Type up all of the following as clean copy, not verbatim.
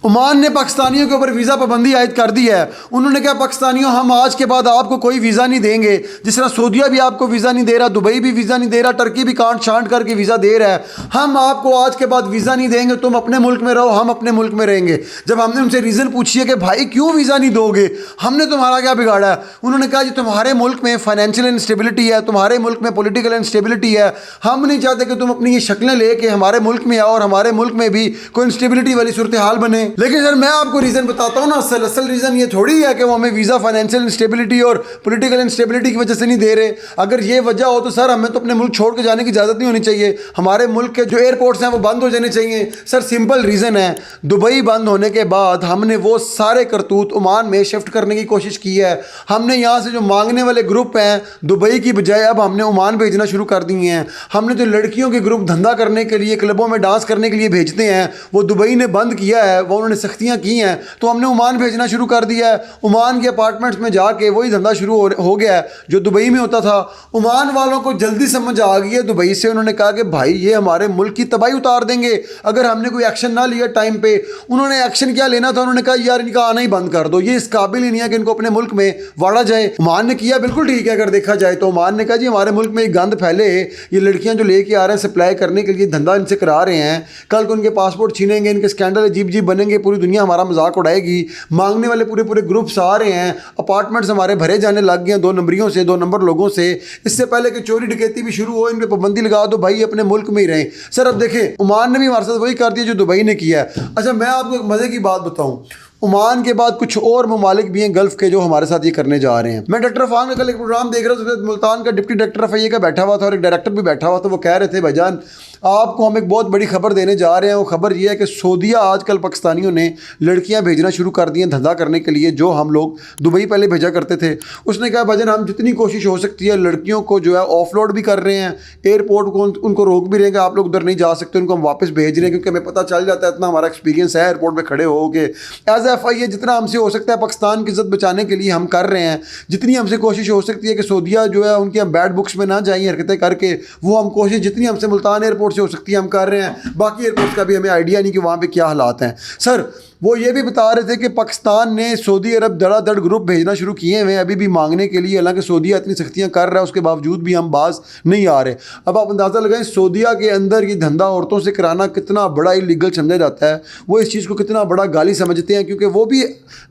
Oman ने पाकिस्तानियों के ऊपर वीज़ा पाबंदी आयद कर दी है। उन्होंने कहा पाकिस्तानियों हम आज के बाद आपको कोई वीज़ा नहीं देंगे। जिस तरह सऊदीया भी आपको वीज़ा नहीं दे रहा, दुबई भी वीज़ा नहीं दे रहा, टर्की भी कांट छांट करके वीज़ा दे रहा है, हम आपको आज के बाद वीज़ा नहीं देंगे। तुम अपने मुल्क में रहो, हम अपने मुल्क में रहेंगे। जब हमने उनसे रीज़न पूछी है कि भाई क्यों वीज़ा नहीं दोगे, हमने तुम्हारा क्या बिगाड़ा है, उन्होंने कहा जी तुम्हारे मुल्क में फाइनेंशियल इंस्टेबिलिटी है, तुम्हारे मुल्क में पॉलिटिकल इंस्टेबिलिटी है, हम नहीं चाहते कि तुम अपनी ये शक्लें लेके हमारे मुल्क में आओ और हमारे मुल्क में भी कोई इंस्टेबिलिटी वाली सूरत हाल बने। लेकिन सर मैं आपको रीज़न बताता हूँ ना, असल रीज़न ये थोड़ी है कि वो हमें वीज़ा फाइनेंशियल इंस्टेबिलिटी और पॉलिटिकल इंस्टेबिलिटी की वजह से नहीं दे रहे। अगर ये वजह हो तो सर हमें तो अपने मुल्क छोड़ के जाने की इजाज़त नहीं होनी चाहिए। हमारे मुल्क के जो एयरपोर्ट्स हैं वो बंद हो जाने चाहिए। सर सिंपल रीज़न है, दुबई बंद होने के बाद हमने वो सारे करतूत ओमान में शिफ्ट करने की कोशिश की है। हमने यहाँ से जो मांगने वाले ग्रुप हैं दुबई की बजाय अब हमने ओमान भेजना शुरू कर दिए हैं। हमने जो लड़कियों के ग्रुप धंधा करने के लिए, क्लबों में डांस करने के लिए भेजते हैं, वो दुबई ने बंद किया है, वो उन्होंने सख्तियाँ की हैं, तो हमने ओमान भेजना शुरू कर दिया है। ओमान के अपार्टमेंट्स में जाके वही धंधा शुरू हो गया है जो दुबई में होता था। ओमान वालों को जल्दी समझ आ गई है दुबई से, उन्होंने कहा कि भाई ये हमारे मुल्क की तबाही उतार देंगे अगर हमने कोई एक्शन ना लिया टाइम पे। उन्होंने एक्शन क्या लेना था, उन्होंने कहा यार इनका आना ही बंद कर दो, ये इस काबिल ही नहीं है कि इनको अपने मुल्क में वाड़ा जाए। ओमान ने किया बिल्कुल ठीक है अगर देखा जाए तो। ओमान ने कहा जी हमारे मुल्क में गंद फैले, ये लड़कियां जो लेके आ रहे हैं सप्लाई करने के लिए धंधा इनसे करा रहे हैं, कल को उनके पासपोर्ट छीनेंगे, इनके स्कैंडल अजीब अजीब बनेंगे, पूरी दुनिया हमारा मजाक उड़ाएगी। मांगने वाले पूरे पूरे ग्रुप्स आ रहे हैं, अपार्टमेंट्स हमारे भरे जाने लग गए हैं 2 नंबरियों से, 2 नंबर लोगों से। इससे पहले कि चोरी डकैती भी शुरू हो, इन पे पाबंदी लगा दो, भाई अपने मुल्क में ही रहें। सर अब देखें ओमान ने भी हमारे साथ वही कर दिया जो दुबई ने किया है। अच्छा मैं आपको एक मज़े की बात बताऊं, ओमान के बाद कुछ और ममालिक भी हैं गल्फ़ के जो हमारे साथ ये करने जा रहे हैं। मैं डॉक्टर अफान का कल एक प्रोग्राम देख रहा था, मुल्तान का डिप्टी डायरेक्टर FIA का बैठा हुआ था और एक डायरेक्टर भी बैठा हुआ था। वो कह रहे थे भाईजान आपको हम एक बहुत बड़ी खबर देने जा रहे हैं। वो खबर ये है कि सऊदीया आजकल पाकिस्तानियों ने लड़कियां भेजना शुरू कर दी हैं धंधा करने के लिए, जो हम लोग दुबई पहले भेजा करते थे। उसने कहा भाईजान हम जितनी कोशिश हो सकती है लड़कियों को जो है ऑफलोड भी कर रहे हैं, एयरपोर्ट को उनको रोक भी रहे हैं, आप लोग उधर नहीं जा सकते, उनको हम वापस भेज रहे हैं क्योंकि हमें पता चल जाता है, इतना हमारा एक्सपीरियंस है एयरपोर्ट में खड़े हो के। एज FIA जितना हमसे हो सकता है पाकिस्तान की इज्जत बचाने के लिए हम कर रहे हैं। जितनी हमसे कोशिश हो सकती है कि सऊदीया जो है उनकी हम बैड बुक्स में ना जाएं हरकतें करके, वो हम कोशिश जितनी हमसे मुल्तान एयरपोर्ट से हो सकती है हम कर रहे हैं। बाकी एयरपोर्ट का भी हमें आइडिया नहीं कि वहाँ पे क्या हालात हैं। सर वो ये भी बता रहे थे कि पाकिस्तान ने सऊदी अरब धड़ाधड़ ग्रुप भेजना शुरू किए हुए हैं अभी भी मांगने के लिए, हालांकि सऊदीया इतनी सख्तियां कर रहा है उसके बावजूद भी हम बाज नहीं आ रहे। अब आप अंदाज़ा लगाएं सऊदीया के अंदर ये धंधा औरतों से कराना कितना बड़ा इलीगल समझा जाता है, वो इस चीज़ को कितना बड़ा गाली समझते हैं, क्योंकि वो भी,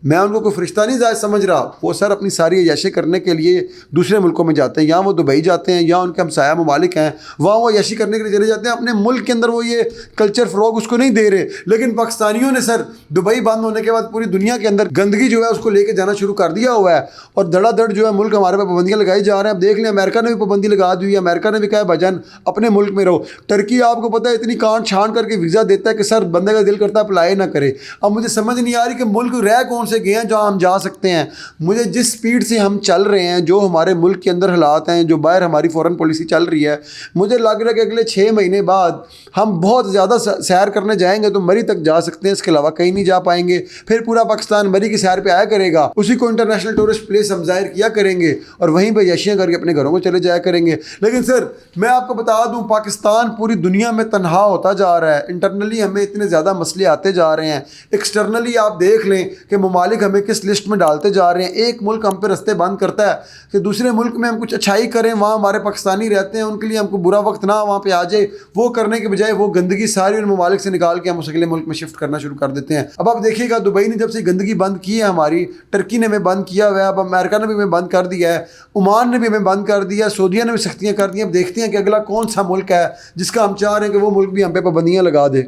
मैं उनको कोई फरिश्ता नहीं जायज़ समझ रहा, वो सर अपनी सारी अय्याशी करने के लिए दूसरे मुल्कों में जाते हैं, या वो दुबई जाते हैं या उनके हमसाया ममालिक हैं वहाँ वो अय्याशी करने के लिए चले जाते हैं। अपने मुल्क के अंदर वो ये कल्चर फ़रोग उसको नहीं दे रहे। लेकिन पाकिस्तानियों ने सर दुबई बंद होने के बाद पूरी दुनिया के अंदर गंदगी जो है उसको लेके जाना शुरू कर दिया हुआ है और धड़ाधड़ जो है मुल्क हमारे पे पाबंदियां लगाई जा रहे हैं। अब देख लें अमेरिका ने भी पाबंदी लगा दी है, अमेरिका ने भी कहा है भाईजान अपने मुल्क में रहो। टर्की आपको पता है इतनी कांट छान करके वीज़ा देता है कि सर बंदे का दिल करता है अप्लाई ना करे। अब मुझे समझ नहीं आ रही कि मुल्क रह कौन से गए हैं जहाँ हम जा सकते हैं। मुझे जिस स्पीड से हम चल रहे हैं, जो हमारे मुल्क के अंदर हालात हैं, जो बाहर हमारी फ़ॉरेन पॉलिसी चल रही है, मुझे लग रहा है कि अगले 6 महीने बाद हम बहुत ज़्यादा सैर करने जाएंगे तो मरी तक जा सकते हैं, इसके अलावा कहीं नहीं जा पाएंगे। फिर पूरा पाकिस्तान मरी की सैर पे आया करेगा, उसी को इंटरनेशनल टूरिस्ट प्लेस हम जाहिर किया करेंगे और वहीं पे यशियाँ करके अपने घरों को चले जाया करेंगे। लेकिन सर मैं आपको बता दूं पाकिस्तान पूरी दुनिया में तनहा होता जा रहा है। इंटरनली हमें इतने ज़्यादा मसले आते जा रहे हैं, एक्सटर्नली आप देख लें कि ममालिक हमें किस लिस्ट में डालते जा रहे हैं। एक मुल्क हम पे रस्ते बंद करता है कि दूसरे मुल्क में हम कुछ अच्छाई करें, वहाँ हमारे पाकिस्तानी रहते हैं उनके लिए हमको बुरा वक्त ना वहाँ पर आ जाए, वो करने के बजाय वो गंदगी सारी उन ममालिक से निकाल के हम उस अगले मुल्क में शिफ्ट करना शुरू कर देते हैं। अब आप देखिएगा दुबई ने जब से गंदगी बंद की है हमारी, टर्की ने हमें बंद किया हुआ है, अब अमेरिका ने भी हमें बंद कर दिया है, ओमान ने भी हमें बंद कर दिया, सऊदीया ने भी सख्तियाँ कर दी। अब देखते हैं कि अगला कौन सा मुल्क है जिसका हम चाह रहे हैं कि वो मुल्क भी हम पे पाबंदियाँ लगा दे।